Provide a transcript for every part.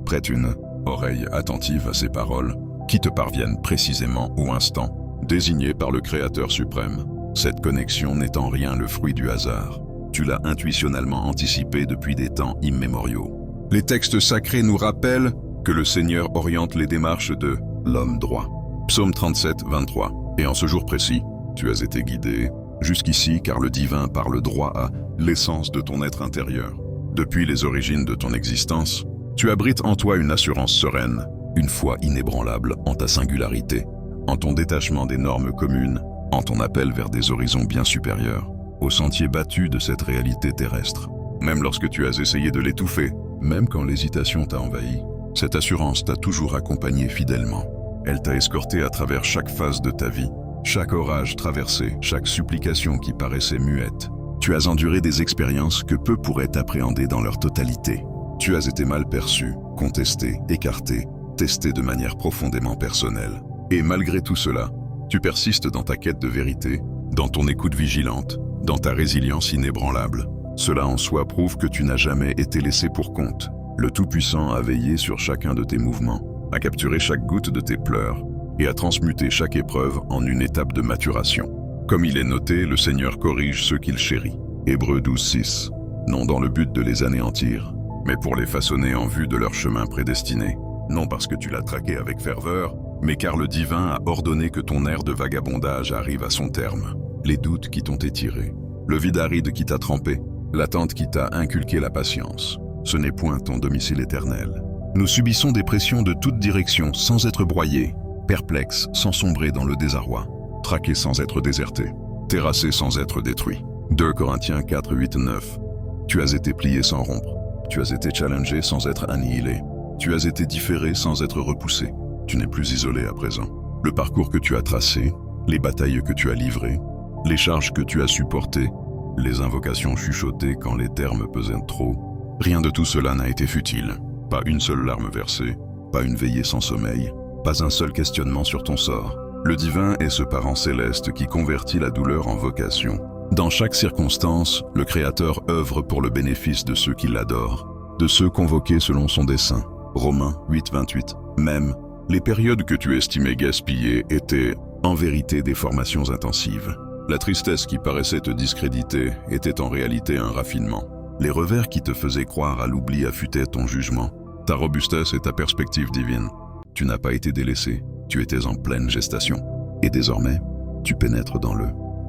Prête une oreille attentive à ces paroles qui te parviennent précisément au instant, désigné par le Créateur suprême. Cette connexion n'est en rien le fruit du hasard. Tu l'as intuitionnellement anticipé depuis des temps immémoriaux. Les textes sacrés nous rappellent que le Seigneur oriente les démarches de l'homme droit. Psaume 37, 23. Et en ce jour précis, tu as été guidé jusqu'ici car le divin parle droit à l'essence de ton être intérieur. Depuis les origines de ton existence, tu abrites en toi une assurance sereine, une foi inébranlable en ta singularité, en ton détachement des normes communes, en ton appel vers des horizons bien supérieurs, au sentier battu de cette réalité terrestre. Même lorsque tu as essayé de l'étouffer, même quand l'hésitation t'a envahi, cette assurance t'a toujours accompagné fidèlement. Elle t'a escorté à travers chaque phase de ta vie, chaque orage traversé, chaque supplication qui paraissait muette. Tu as enduré des expériences que peu pourraient appréhender dans leur totalité. Tu as été mal perçu, contesté, écarté, testé de manière profondément personnelle. Et malgré tout cela, tu persistes dans ta quête de vérité, dans ton écoute vigilante, dans ta résilience inébranlable. Cela en soi prouve que tu n'as jamais été laissé pour compte. Le Tout-Puissant a veillé sur chacun de tes mouvements, a capturé chaque goutte de tes pleurs et a transmuté chaque épreuve en une étape de maturation. Comme il est noté, le Seigneur corrige ceux qu'il chérit. Hébreux 12, 6. Non dans le but de les anéantir, mais pour les façonner en vue de leur chemin prédestiné. Non parce que tu l'as traqué avec ferveur, mais car le divin a ordonné que ton ère de vagabondage arrive à son terme. Les doutes qui t'ont étiré, le vide aride qui t'a trempé, l'attente qui t'a inculqué la patience. Ce n'est point ton domicile éternel. Nous subissons des pressions de toutes directions sans être broyés, perplexes sans sombrer dans le désarroi, traqués sans être désertés, terrassés sans être détruits. 2 Corinthiens 4, 8, 9. Tu as été plié sans rompre. Tu as été challengé sans être annihilé. Tu as été différé sans être repoussé. Tu n'es plus isolé à présent. Le parcours que tu as tracé, les batailles que tu as livrées, les charges que tu as supportées, les invocations chuchotées quand les termes pesaient trop, rien de tout cela n'a été futile. Pas une seule larme versée, pas une veillée sans sommeil, pas un seul questionnement sur ton sort. Le divin est ce parent céleste qui convertit la douleur en vocation. Dans chaque circonstance, le Créateur œuvre pour le bénéfice de ceux qui l'adorent, de ceux convoqués selon son dessein. Romains 8, 28. Même, les périodes que tu estimais gaspillées étaient, en vérité, des formations intensives. La tristesse qui paraissait te discréditer était en réalité un raffinement. Les revers qui te faisaient croire à l'oubli affûtaient ton jugement. Ta robustesse et ta perspective divine. Tu n'as pas été délaissé, tu étais en pleine gestation. Et désormais, tu pénètres dans le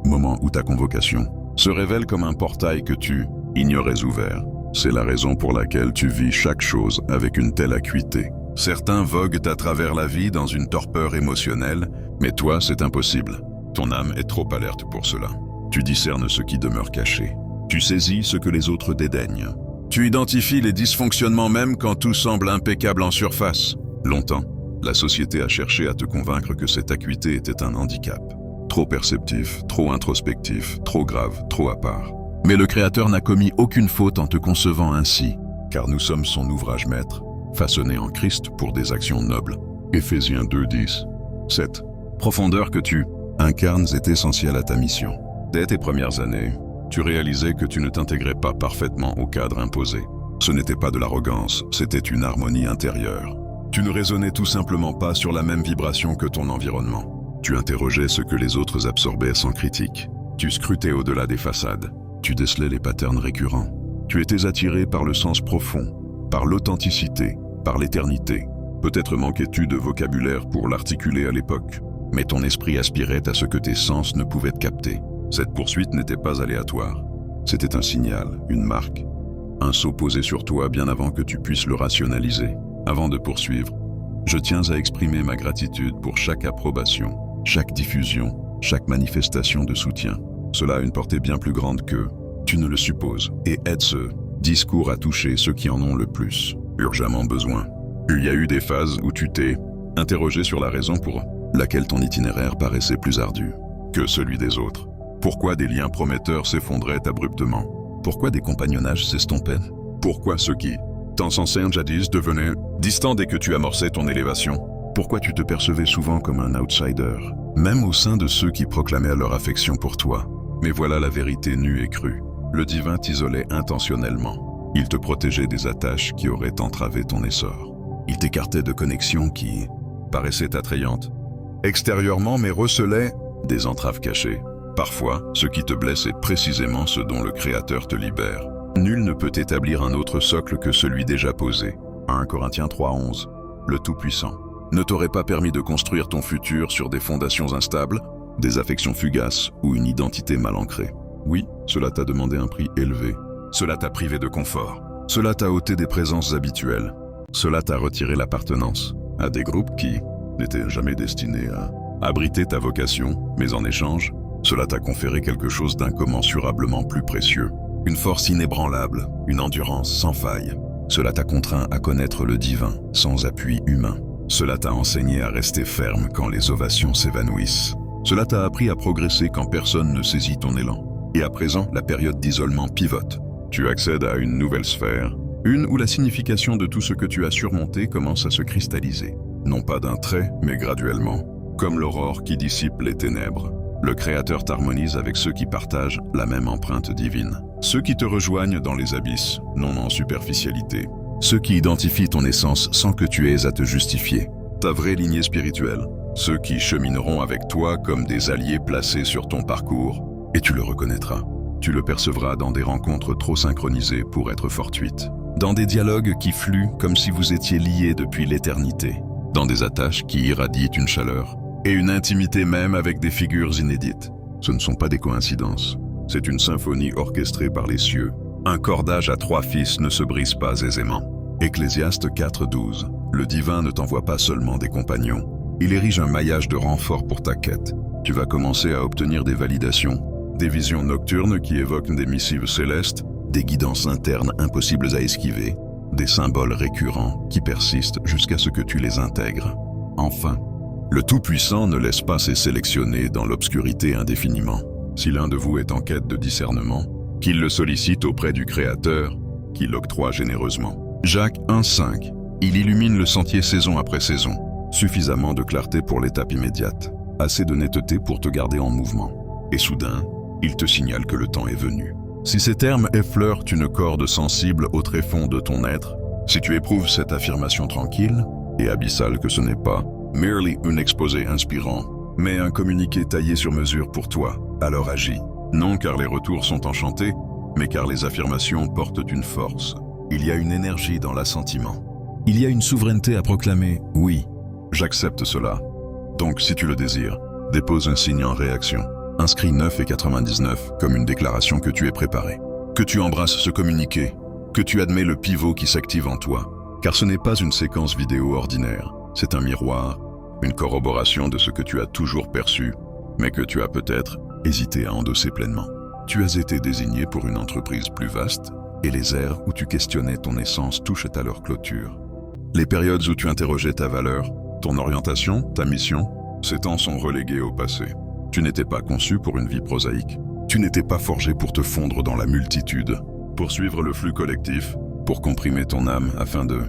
moment où ta convocation se révèle comme un portail que tu ignorais ouvert. C'est la raison pour laquelle tu vis chaque chose avec une telle acuité. Certains voguent à travers la vie dans une torpeur émotionnelle, mais toi, c'est impossible. Ton âme est trop alerte pour cela. Tu discernes ce qui demeure caché. Tu saisis ce que les autres dédaignent. Tu identifies les dysfonctionnements même quand tout semble impeccable en surface. Longtemps, la société a cherché à te convaincre que cette acuité était un handicap. Trop perceptif, trop introspectif, trop grave, trop à part. Mais le Créateur n'a commis aucune faute en te concevant ainsi, car nous sommes son ouvrage maître, façonné en Christ pour des actions nobles. Éphésiens 2, 10. 7. Profondeur que tu incarnes est essentielle à ta mission. Dès tes premières années, tu réalisais que tu ne t'intégrais pas parfaitement au cadre imposé. Ce n'était pas de l'arrogance, c'était une harmonie intérieure. Tu ne résonnais tout simplement pas sur la même vibration que ton environnement. Tu interrogeais ce que les autres absorbaient sans critique. Tu scrutais au-delà des façades. Tu décelais les patterns récurrents. Tu étais attiré par le sens profond, par l'authenticité, par l'éternité. Peut-être manquais-tu de vocabulaire pour l'articuler à l'époque, mais ton esprit aspirait à ce que tes sens ne pouvaient capter. Cette poursuite n'était pas aléatoire. C'était un signal, une marque, un sceau posé sur toi bien avant que tu puisses le rationaliser. Avant de poursuivre, je tiens à exprimer ma gratitude pour chaque approbation, chaque diffusion, chaque manifestation de soutien. Cela a une portée bien plus grande que tu ne le supposes et aide ce discours à toucher ceux qui en ont le plus urgemment besoin. Il y a eu des phases où tu t'es interrogé sur la raison pour laquelle ton itinéraire paraissait plus ardu que celui des autres. Pourquoi des liens prometteurs s'effondraient abruptement? Pourquoi des compagnonnages s'estompaient? Pourquoi ceux qui t'encensaient jadis devenaient distants dès que tu amorçais ton élévation? Pourquoi tu te percevais souvent comme un outsider, même au sein de ceux qui proclamaient leur affection pour toi? Mais voilà la vérité nue et crue. Le divin t'isolait intentionnellement. Il te protégeait des attaches qui auraient entravé ton essor. Il t'écartait de connexions qui paraissaient attrayantes extérieurement mais recelaient des entraves cachées. Parfois, ce qui te blesse est précisément ce dont le Créateur te libère. Nul ne peut établir un autre socle que celui déjà posé. 1 Corinthiens 3:11. Le Tout-Puissant ne t'aurait pas permis de construire ton futur sur des fondations instables, des affections fugaces ou une identité mal ancrée. Oui, cela t'a demandé un prix élevé. Cela t'a privé de confort. Cela t'a ôté des présences habituelles. Cela t'a retiré l'appartenance à des groupes qui n'étaient jamais destinés à abriter ta vocation, mais en échange, cela t'a conféré quelque chose d'incommensurablement plus précieux. Une force inébranlable, une endurance sans faille. Cela t'a contraint à connaître le divin, sans appui humain. Cela t'a enseigné à rester ferme quand les ovations s'évanouissent. Cela t'a appris à progresser quand personne ne saisit ton élan. Et à présent, la période d'isolement pivote. Tu accèdes à une nouvelle sphère, une où la signification de tout ce que tu as surmonté commence à se cristalliser. Non pas d'un trait, mais graduellement. Comme l'aurore qui dissipe les ténèbres. Le Créateur t'harmonise avec ceux qui partagent la même empreinte divine. Ceux qui te rejoignent dans les abysses, non en superficialité. Ceux qui identifient ton essence sans que tu aies à te justifier. Ta vraie lignée spirituelle. Ceux qui chemineront avec toi comme des alliés placés sur ton parcours. Et tu le reconnaîtras. Tu le percevras dans des rencontres trop synchronisées pour être fortuites. Dans des dialogues qui fluent comme si vous étiez liés depuis l'éternité. Dans des attaches qui irradient une chaleur. Et une intimité même avec des figures inédites. Ce ne sont pas des coïncidences. C'est une symphonie orchestrée par les cieux. Un cordage à 3 fils ne se brise pas aisément. Ecclésiaste 4:12. Le divin ne t'envoie pas seulement des compagnons. Il érige un maillage de renfort pour ta quête. Tu vas commencer à obtenir des validations, des visions nocturnes qui évoquent des missives célestes, des guidances internes impossibles à esquiver, des symboles récurrents qui persistent jusqu'à ce que tu les intègres. Enfin, le Tout-Puissant ne laisse pas ses sélectionnés dans l'obscurité indéfiniment. Si l'un de vous est en quête de discernement, qu'il le sollicite auprès du Créateur, qui l'octroie généreusement. Jacques 1:5. Il illumine le sentier saison après saison. Suffisamment de clarté pour l'étape immédiate. Assez de netteté pour te garder en mouvement. Et soudain, il te signale que le temps est venu. Si ces termes effleurent une corde sensible au tréfonds de ton être, si tu éprouves cette affirmation tranquille et abyssale que ce n'est pas merely un exposé inspirant, mais un communiqué taillé sur mesure pour toi, alors agis. Non car les retours sont enchantés, mais car les affirmations portent une force. Il y a une énergie dans l'assentiment. Il y a une souveraineté à proclamer, oui, j'accepte cela. Donc si tu le désires, dépose un signe en réaction. Inscris 9,99 comme une déclaration que tu es préparé. Que tu embrasses ce communiqué, que tu admets le pivot qui s'active en toi. Car ce n'est pas une séquence vidéo ordinaire, c'est un miroir, une corroboration de ce que tu as toujours perçu, mais que tu as peut-être hésité à endosser pleinement. Tu as été désigné pour une entreprise plus vaste, et les ères où tu questionnais ton essence touchent à leur clôture. Les périodes où tu interrogeais ta valeur, ton orientation, ta mission, ces temps sont relégués au passé. Tu n'étais pas conçu pour une vie prosaïque. Tu n'étais pas forgé pour te fondre dans la multitude, pour suivre le flux collectif, pour comprimer ton âme afin de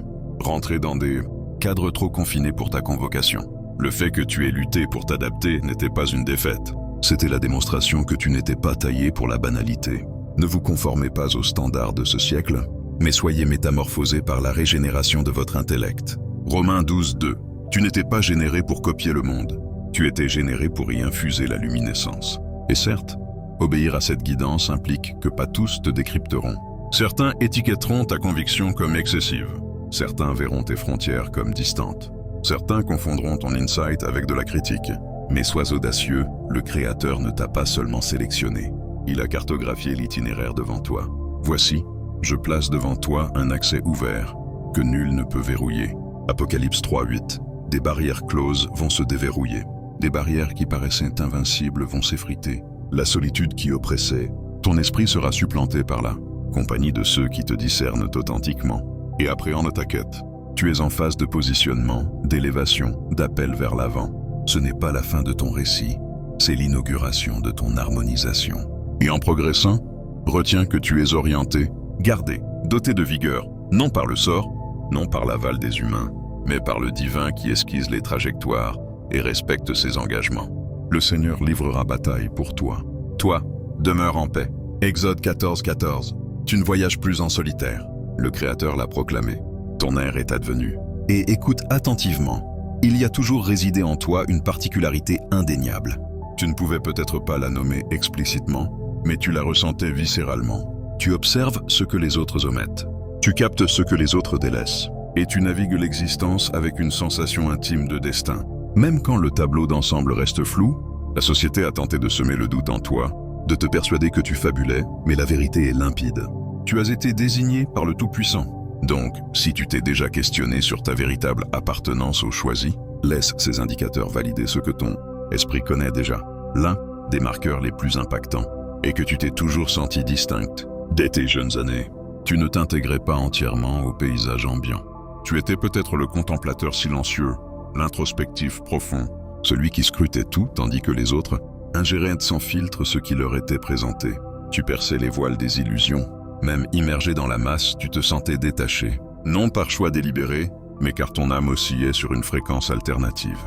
rentrer dans des cadres trop confinés pour ta convocation. Le fait que tu aies lutté pour t'adapter n'était pas une défaite. C'était la démonstration que tu n'étais pas taillé pour la banalité. Ne vous conformez pas aux standards de ce siècle, mais soyez métamorphosés par la régénération de votre intellect. Romains 12:2. Tu n'étais pas généré pour copier le monde. Tu étais généré pour y infuser la luminescence. Et certes, obéir à cette guidance implique que pas tous te décrypteront. Certains étiquetteront ta conviction comme excessive. Certains verront tes frontières comme distantes. Certains confondront ton insight avec de la critique. Mais sois audacieux, le Créateur ne t'a pas seulement sélectionné. Il a cartographié l'itinéraire devant toi. Voici, je place devant toi un accès ouvert, que nul ne peut verrouiller. Apocalypse 3:8. Des barrières closes vont se déverrouiller. Des barrières qui paraissaient invincibles vont s'effriter. La solitude qui oppressait, ton esprit sera supplanté par la compagnie de ceux qui te discernent authentiquement et appréhendent ta quête. Tu es en phase de positionnement, d'élévation, d'appel vers l'avant. Ce n'est pas la fin de ton récit, c'est l'inauguration de ton harmonisation. Et en progressant, retiens que tu es orienté, gardé, doté de vigueur, non par le sort, non par l'aval des humains, mais par le divin qui esquisse les trajectoires et respecte ses engagements. Le Seigneur livrera bataille pour toi. Toi, demeure en paix. Exode 14:14. Tu ne voyages plus en solitaire. Le Créateur l'a proclamé. Ton ère est advenue. Et écoute attentivement. Il y a toujours résidé en toi une particularité indéniable. Tu ne pouvais peut-être pas la nommer explicitement, mais tu la ressentais viscéralement. Tu observes ce que les autres omettent. Tu captes ce que les autres délaissent. Et tu navigues l'existence avec une sensation intime de destin. Même quand le tableau d'ensemble reste flou, la société a tenté de semer le doute en toi, de te persuader que tu fabulais, mais la vérité est limpide. Tu as été désigné par le Tout-Puissant. Donc, si tu t'es déjà questionné sur ta véritable appartenance au choisi, laisse ces indicateurs valider ce que ton esprit connaît déjà. L'un des marqueurs les plus impactants est que tu t'es toujours senti distincte. Dès tes jeunes années, tu ne t'intégrais pas entièrement au paysage ambiant. Tu étais peut-être le contemplateur silencieux, l'introspectif profond, celui qui scrutait tout tandis que les autres ingéraient sans filtre ce qui leur était présenté. Tu perçais les voiles des illusions. Même immergé dans la masse, tu te sentais détaché. Non par choix délibéré, mais car ton âme oscillait sur une fréquence alternative.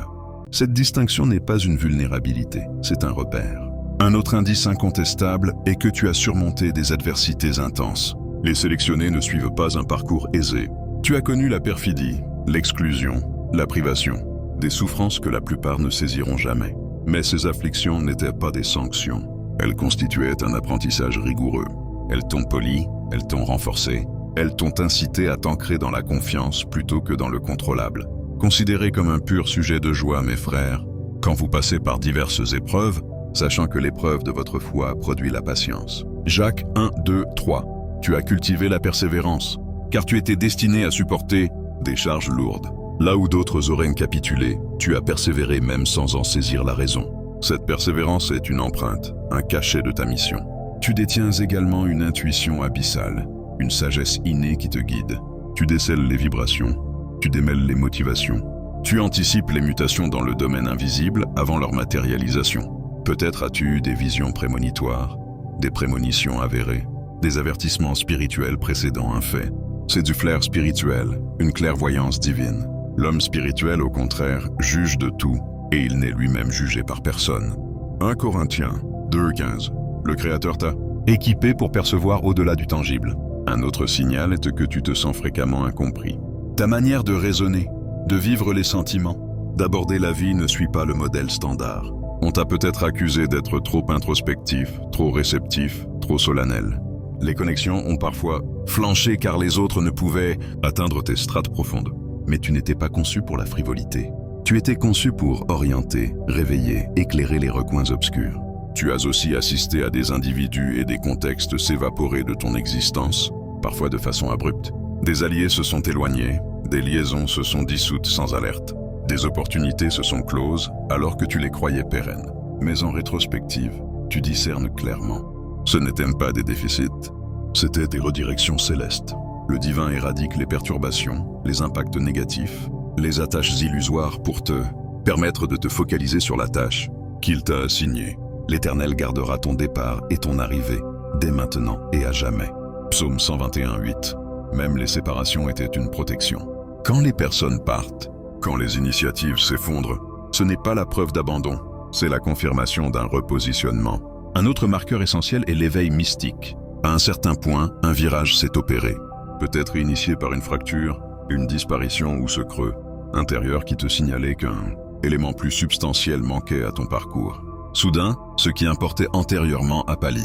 Cette distinction n'est pas une vulnérabilité, c'est un repère. Un autre indice incontestable est que tu as surmonté des adversités intenses. Les sélectionnés ne suivent pas un parcours aisé. Tu as connu la perfidie, l'exclusion, la privation, des souffrances que la plupart ne saisiront jamais. Mais ces afflictions n'étaient pas des sanctions. Elles constituaient un apprentissage rigoureux. Elles t'ont poli, elles t'ont renforcé, elles t'ont incité à t'ancrer dans la confiance plutôt que dans le contrôlable. Considérez comme un pur sujet de joie, mes frères, quand vous passez par diverses épreuves, sachant que l'épreuve de votre foi produit la patience. Jacques 1, 2, 3. Tu as cultivé la persévérance, car tu étais destiné à supporter des charges lourdes. Là où d'autres auraient capitulé, tu as persévéré même sans en saisir la raison. Cette persévérance est une empreinte, un cachet de ta mission. Tu détiens également une intuition abyssale, une sagesse innée qui te guide. Tu décèles les vibrations, tu démêles les motivations. Tu anticipes les mutations dans le domaine invisible avant leur matérialisation. Peut-être as-tu eu des visions prémonitoires, des prémonitions avérées, des avertissements spirituels précédant un fait. C'est du flair spirituel, une clairvoyance divine. L'homme spirituel, au contraire, juge de tout, et il n'est lui-même jugé par personne. 1 Corinthiens 2,15. Le Créateur t'a équipé pour percevoir au-delà du tangible. Un autre signal est que tu te sens fréquemment incompris. Ta manière de raisonner, de vivre les sentiments, d'aborder la vie ne suit pas le modèle standard. On t'a peut-être accusé d'être trop introspectif, trop réceptif, trop solennel. Les connexions ont parfois flanché car les autres ne pouvaient atteindre tes strates profondes. Mais tu n'étais pas conçu pour la frivolité. Tu étais conçu pour orienter, réveiller, éclairer les recoins obscurs. Tu as aussi assisté à des individus et des contextes s'évaporer de ton existence, parfois de façon abrupte. Des alliés se sont éloignés, des liaisons se sont dissoutes sans alerte. Des opportunités se sont closes alors que tu les croyais pérennes. Mais en rétrospective, tu discernes clairement. Ce n'étaient pas des déficits, c'étaient des redirections célestes. Le divin éradique les perturbations, les impacts négatifs, les attaches illusoires pour te permettre de te focaliser sur la tâche qu'il t'a assignée. L'Éternel gardera ton départ et ton arrivée, dès maintenant et à jamais. Psaume 121, 8. Même les séparations étaient une protection. Quand les personnes partent, quand les initiatives s'effondrent, ce n'est pas la preuve d'abandon, c'est la confirmation d'un repositionnement. Un autre marqueur essentiel est l'éveil mystique. À un certain point, un virage s'est opéré. Peut-être initié par une fracture, une disparition ou ce creux intérieur qui te signalait qu'un élément plus substantiel manquait à ton parcours. Soudain, ce qui importait antérieurement a pâli.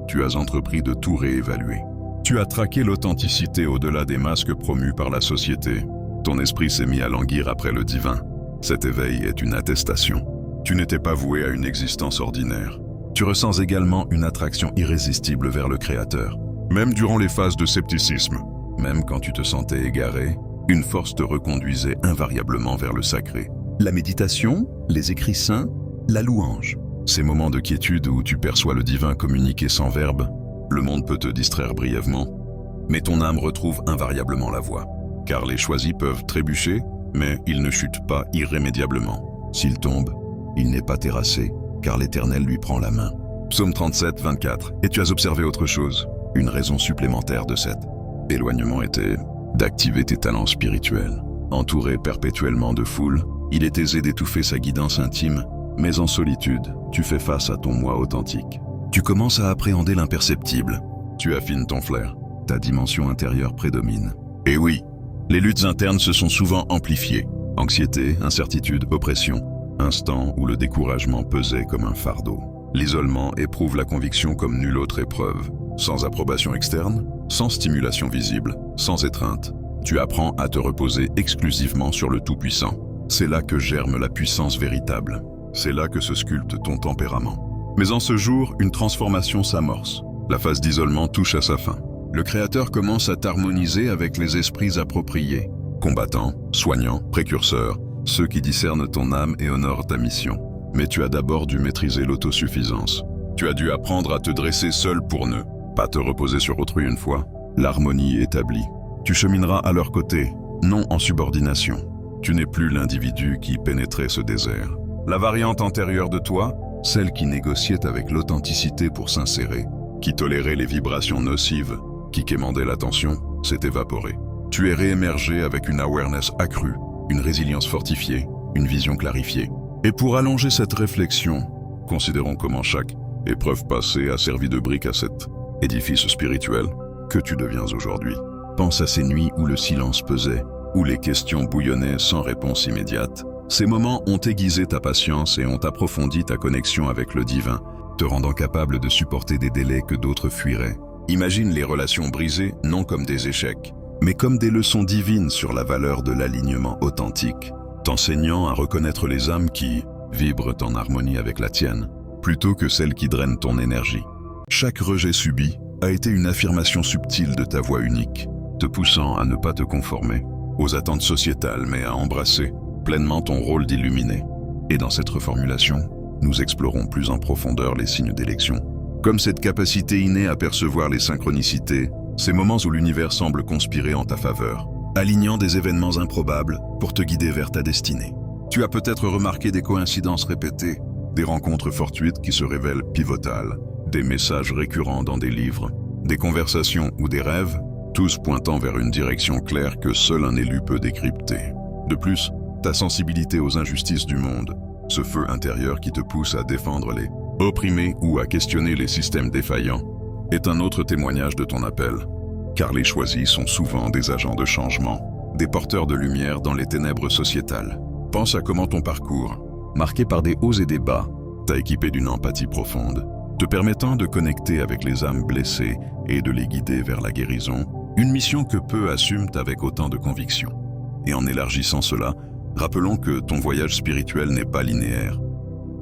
Tu as entrepris de tout réévaluer. Tu as traqué l'authenticité au-delà des masques promus par la société. Ton esprit s'est mis à languir après le divin. Cet éveil est une attestation. Tu n'étais pas voué à une existence ordinaire. Tu ressens également une attraction irrésistible vers le Créateur. Même durant les phases de scepticisme, même quand tu te sentais égaré, une force te reconduisait invariablement vers le sacré. La méditation, les écrits saints, la louange. Ces moments de quiétude où tu perçois le divin communiquer sans verbe, le monde peut te distraire brièvement, mais ton âme retrouve invariablement la voie. Car les choisis peuvent trébucher, mais ils ne chutent pas irrémédiablement. S'il tombe, il n'est pas terrassé, car l'Éternel lui prend la main. Psaume 37, 24. Et tu as observé autre chose. Une raison supplémentaire de cet éloignement était d'activer tes talents spirituels. Entouré perpétuellement de foule, il est aisé d'étouffer sa guidance intime, mais en solitude, tu fais face à ton moi authentique. Tu commences à appréhender l'imperceptible. Tu affines ton flair. Ta dimension intérieure prédomine. Et oui, Les luttes internes se sont souvent amplifiées. Anxiété, incertitude, oppression. Instant où le découragement pesait comme un fardeau. L'isolement éprouve la conviction comme nulle autre épreuve. Sans approbation externe, sans stimulation visible, sans étreinte. Tu apprends à te reposer exclusivement sur le Tout-Puissant. C'est là que germe la puissance véritable. C'est là que se sculpte ton tempérament. Mais en ce jour, une transformation s'amorce. La phase d'isolement touche à sa fin. Le Créateur commence à t'harmoniser avec les esprits appropriés. Combattants, soignants, précurseurs, ceux qui discernent ton âme et honorent ta mission. Mais tu as d'abord dû maîtriser l'autosuffisance. Tu as dû apprendre à te dresser seul pour ne pas te reposer sur autrui une fois. L'harmonie établie. Tu chemineras à leur côté, non en subordination. Tu n'es plus l'individu qui pénétrait ce désert. La variante antérieure de toi, celle qui négociait avec l'authenticité pour s'insérer, qui tolérait les vibrations nocives, qui quémandait l'attention, s'est évaporée. Tu es réémergé avec une awareness accrue, une résilience fortifiée, une vision clarifiée. Et pour allonger cette réflexion, considérons comment chaque épreuve passée a servi de brique à cet édifice spirituel que tu deviens aujourd'hui. Pense à ces nuits où le silence pesait, où les questions bouillonnaient sans réponse immédiate. Ces moments ont aiguisé ta patience et ont approfondi ta connexion avec le divin, te rendant capable de supporter des délais que d'autres fuiraient. Imagine les relations brisées non comme des échecs, mais comme des leçons divines sur la valeur de l'alignement authentique, t'enseignant à reconnaître les âmes qui vibrent en harmonie avec la tienne, plutôt que celles qui drainent ton énergie. Chaque rejet subi a été une affirmation subtile de ta voix unique, te poussant à ne pas te conformer aux attentes sociétales, mais à embrasser pleinement ton rôle d'illuminé. Et dans cette reformulation, nous explorons plus en profondeur les signes d'élection. Comme cette capacité innée à percevoir les synchronicités, ces moments où l'univers semble conspirer en ta faveur, alignant des événements improbables pour te guider vers ta destinée. Tu as peut-être remarqué des coïncidences répétées, des rencontres fortuites qui se révèlent pivotales, des messages récurrents dans des livres, des conversations ou des rêves, tous pointant vers une direction claire que seul un élu peut décrypter. De plus, ta sensibilité aux injustices du monde, ce feu intérieur qui te pousse à défendre les opprimés ou à questionner les systèmes défaillants, est un autre témoignage de ton appel. Car les choisis sont souvent des agents de changement, des porteurs de lumière dans les ténèbres sociétales. Pense à comment ton parcours, marqué par des hauts et des bas, t'a équipé d'une empathie profonde, te permettant de connecter avec les âmes blessées et de les guider vers la guérison, une mission que peu assument avec autant de conviction. Et en élargissant cela, rappelons que ton voyage spirituel n'est pas linéaire.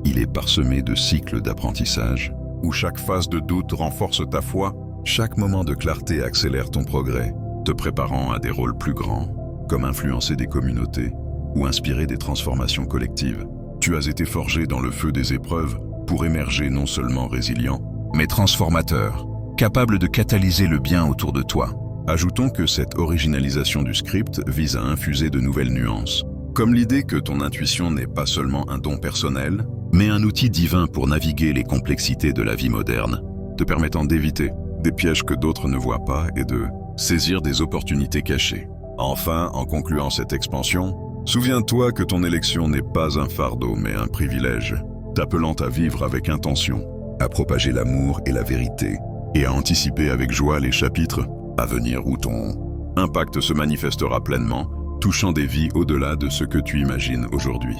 Il est parsemé de cycles d'apprentissage, où chaque phase de doute renforce ta foi, chaque moment de clarté accélère ton progrès, te préparant à des rôles plus grands, comme influencer des communautés ou inspirer des transformations collectives. Tu as été forgé dans le feu des épreuves pour émerger non seulement résilient, mais transformateur, capable de catalyser le bien autour de toi. Ajoutons que cette originalisation du script vise à infuser de nouvelles nuances, comme l'idée que ton intuition n'est pas seulement un don personnel, mais un outil divin pour naviguer les complexités de la vie moderne, te permettant d'éviter des pièges que d'autres ne voient pas et de saisir des opportunités cachées. Enfin, en concluant cette expansion, souviens-toi que ton élection n'est pas un fardeau mais un privilège, t'appelant à vivre avec intention, à propager l'amour et la vérité, et à anticiper avec joie les chapitres à venir où ton impact se manifestera pleinement, touchant des vies au-delà de ce que tu imagines aujourd'hui.